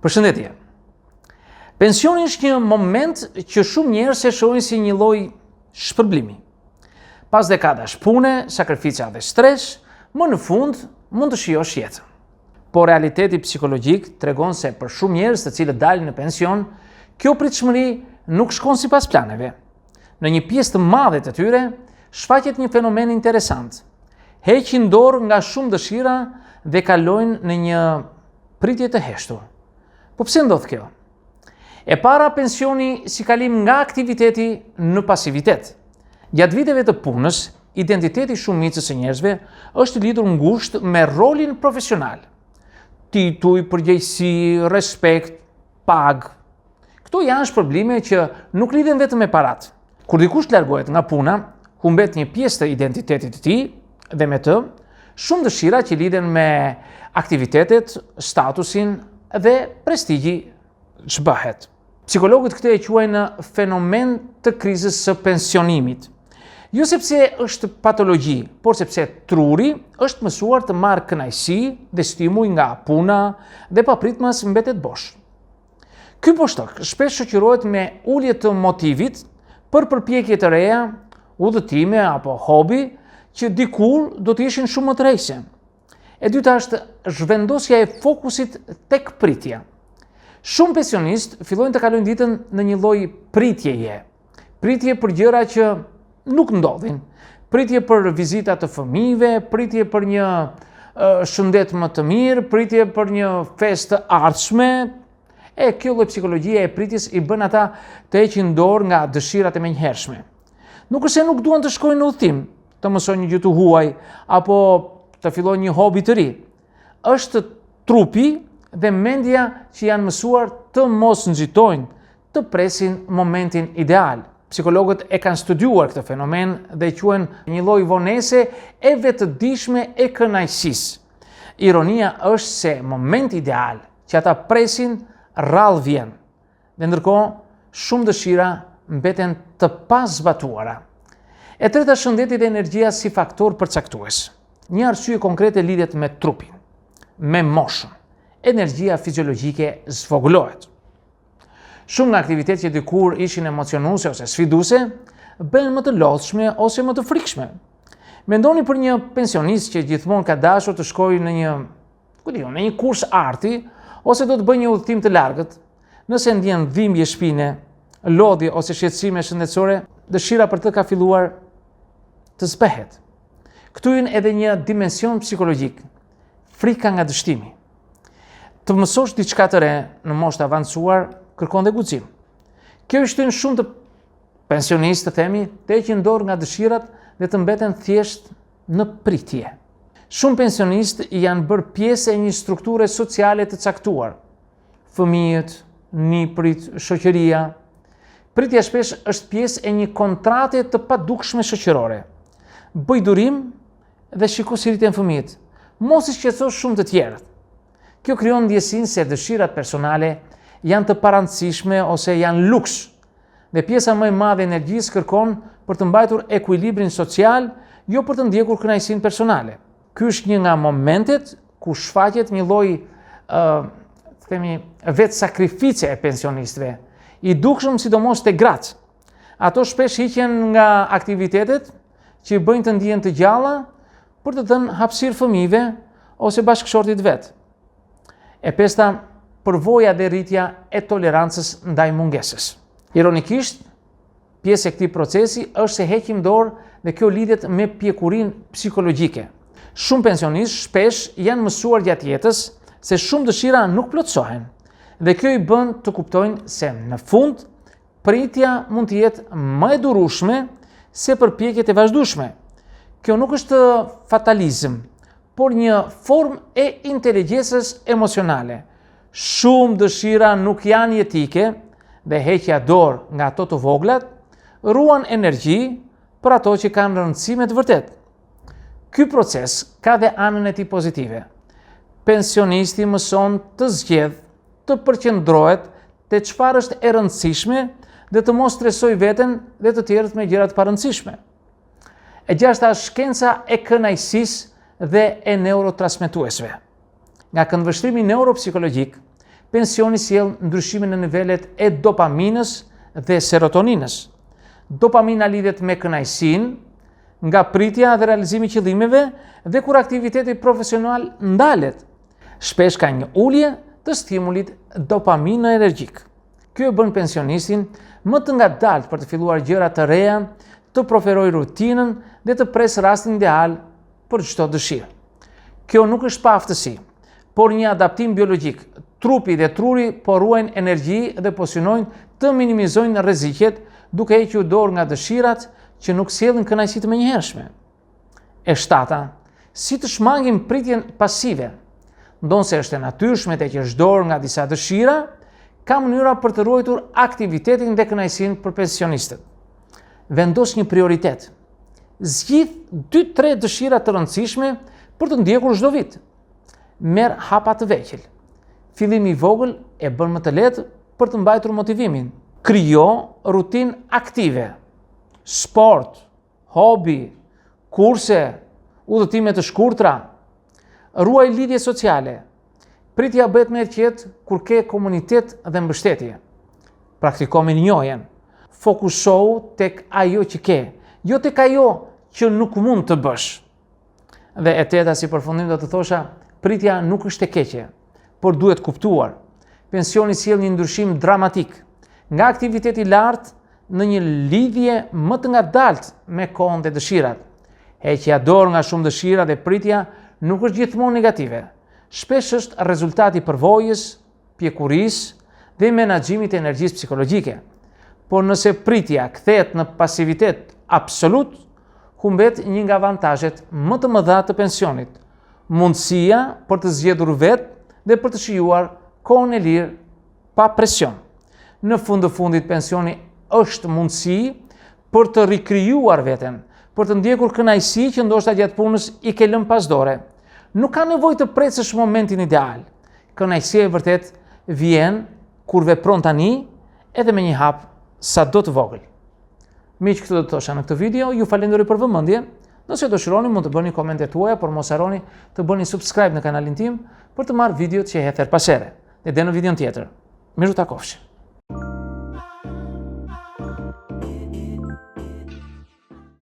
Përshëndetje. Pensioni është një moment që shumë njerëz e shohin si një lloj shpërblimi. Pas dekadash pune, sakrifica dhe stres, më në fund mund të shijosh jetën. Por realiteti psikologjik tregon se për shumë njerëz të cilët dalin në pension, kjo pritshmëri nuk shkon sipas planeve. Në një pjesë të madhe të tyre, shfaqet një fenomen interesant. Heqin dorë nga shumë dëshira dhe kalojnë në një pritje të heshtur. Po pse ndodh kjo? E para, pensioni si kalim nga aktiviteti në pasivitet. Gjatë viteve të punës, identiteti shumicës së njerëzve është lidhur ngushtë me rolin profesional. Tituj, përgjegjësi, respekt, pagë. Këto janë shpërblime që nuk lidhen vetëm me parat. Kur dikush largohet nga puna, humbet një pjesë të identitetit të tij dhe me të shumë dëshira që lidhen me aktivitetet, statusin dhe prestigji ç'bëhet. Psikologët këtë e quajnë fenomen të krizës së pensionimit. Jo sepse është patologji, por sepse truri është mësuar të marrë kënaqësi dhe stimuj nga puna dhe papritmas mbetet bosh. Ky poshtok shpesh shoqërohet me ulje të motivit për përpjekje të reja, udhëtime apo hobi që dikur do të ishin shumë më të rëndësishme. E dyta është zhvendosja e fokusit tek pritja. Shumë pensionistë fillojnë të kalojnë ditën në një lloj pritjeje. Pritje për gjëra që nuk ndodhin. Pritje për vizita të fëmijëve, pritje për një shëndet më të mirë, pritje për një festë të ardhshme. Kjo lloj psikologjie e pritjes i bën ata të heqin dorë nga dëshirat e menjëhershme. Nuk është se nuk duan të shkojnë në udhtim, të mësojnë një gjë të huaj apo të fillojnë një hobi të ri. Është trupi dhe mendja që janë mësuar të mos nxitojnë, të presin momentin ideal. Psikologët e kanë studiuar këtë fenomen dhe e quajnë një lloj vonese e vetëdijshme e kënaqësisë. Ironia është se momenti ideal që ata presin rrallë vjen, dhe ndërkohë shumë dëshira mbeten të pazbatuara. E treta, shëndeti dhe energjia si faktor përcaktues. Një arsye konkrete lidhet me trupin, me moshën. Energjia fiziologjike zvogëlohet. Shumë nga aktivitetet që dikur ishin emocionuese ose sfiduese, bëhen më të lodhshme ose më të frikshme. Mendoni për një pensionist që gjithmonë ka dashur të shkojë në një kurs arti ose do të bëjë një udhëtim të largët. Nëse ndjen dhimbje shpine, lodhje ose shqetësime shëndetësore, dëshira për të ka filluar të zbehet. Këtu hyn edhe një dimension psikologjik, frika nga dështimi. Të mësosh diçka të re në moshë të avancuar kërkon dhe guxim. Kjo i shtyn shumë të pensionistë, themi, të heqin dorë nga dëshirat dhe të mbeten thjesht në pritje. Shumë pensionistë janë bërë pjesë e një strukture sociale të caktuar. Fëmijët, niprit, shoqëria. Pritja shpesh është pjesë e një kontrate të padukshme shoqërore. Bëj durim dhe shiko si rriten fëmijët. Mos i shqetëso shumë të tjerët. Kjo krijon ndjesinë se dëshirat personale janë të parandësishme ose janë luks, dhe pjesa më e madhe e energjisë kërkon për të mbajtur ekuilibrin social, jo për të ndjekur kënaqësinë personale. Ky është një nga momentet ku shfaqet një lloj vetë sakrifice e pensionistëve, i dukshëm sidomos te gratë. Ato shpesh hiqen nga aktivitetet që i bëjnë të ndihen të gjalla për të dhënë hapësirë fëmijëve ose bashkëshortit vet. E pesta, përvoja dhe rritja e tolerancës ndaj mungesës. Ironikisht, pjesë e këtij procesi është se heqim dorë dhe kjo lidhet me pjekurinë psikologjike. Shumë pensionistë shpesh janë mësuar gjatë jetës se shumë dëshira nuk plotësohen, dhe kjo i bën të kuptojnë se në fund pritja mund të jetë më e durueshme se përpjekjet e vazhdueshme. Kjo nuk është fatalizëm, por një formë e inteligjencës emocionale. Shumë dëshira nuk janë jetike dhe heqja dorë nga ato të voglat ruan energji për ato që kanë rëndësi me të vërtet. Ky proces ka dhe anën e tij pozitive. Pensionisti mëson të zgjedh, të përqendrohet te çfarë është e rëndësishme dhe të mos stresoj veten dhe të tjerët me gjëra të parëndësishme. E gjashta, shkenca e kënaqësisë dhe e neurotransmetuesve. Nga këndvështrimi neuropsikologjik, Pensioni sjell ndryshime në nivelet e dopaminës dhe serotoninës. Dopamina lidhet me kënaqësinë nga pritja dhe realizimi i qëllimeve dhe kur aktiviteti profesional ndalet. Shpesh ka një ulje të stimulit dopaminergjik. Kjo e bën pensionistin më të ngadalt për të filluar gjëra të reja, të preferojë rutinën dhe të presë rastin ideal për çdo dëshirë. Kjo nuk është pa aftësi, por një adaptim biologjik. Trupi dhe truri po ruajnë energji dhe po synojnë të minimizojnë rreziqet duke hequr dorë nga dëshirat që nuk sjellin kënaqësi të menjëhershme. E shtata, si të shmangim pritjen pasive. Ndonse është e natyrshme të heqësh dorë nga disa dëshira, ka mënyra për të ruajtur aktivitetin dhe kënaqësinë për pensionistët. Vendos një prioritet. Zgjidh 2-3 dëshira të rëndësishme për të ndjekur çdo vit. Merr hapa të vegjël. Fillimi i vogël e bën më të lehtë për të mbajtur motivimin. Krijo rutinë aktive. Sport, hobi, kurse, udhëtime të shkurtra. Ruaj lidhje sociale. Pritja bëhet më e qetë kur ke komunitet dhe mbështetje. Praktiko mirënjohjen. Fokusohu tek ajo që ke, jo tek ajo që nuk mund të bësh. Dhe e teta, si përfundim do të thosha, pritja nuk është e keqe, por duhet kuptuar. Pensioni sjell një ndryshim dramatik nga aktiviteti i lartë në një lidhje më të ngadalt me kohën dhe dëshirat. Heqja dorë nga shumë dëshira dhe pritja nuk është gjithmonë negative. Shpesh është rezultati i përvojës, pjekurisë dhe menaxhimit të energjisë psikologjike. Por nëse pritja kthehet në pasivitet absolut, humbet një nga avantazhet më të mëdha të pensionit, mundësia për të zgjedhur vetë dhe për të shijuar kohën e lirë pa presion. Në fund të fundit, pensioni është mundësi për të rikrijuar veten, për të ndjekur kënaqësi që ndoshta gjatë punës i ke lënë pas dore. Nuk ka nevojë të presësh momentin ideal. Kënaqësia e vërtet vjen kur vepron tani edhe me një hap sa do të vogël. Miq, këtë do të thosha në këtë video, ju falenderoj për vëmendje. Nëse dëshironi mund të bëni komentet tuaja, por mos harroni të bëni subscribe në kanalin tim për të marrë videot që hedh her pas here. Dhe në videon tjetër. Miru takofshi.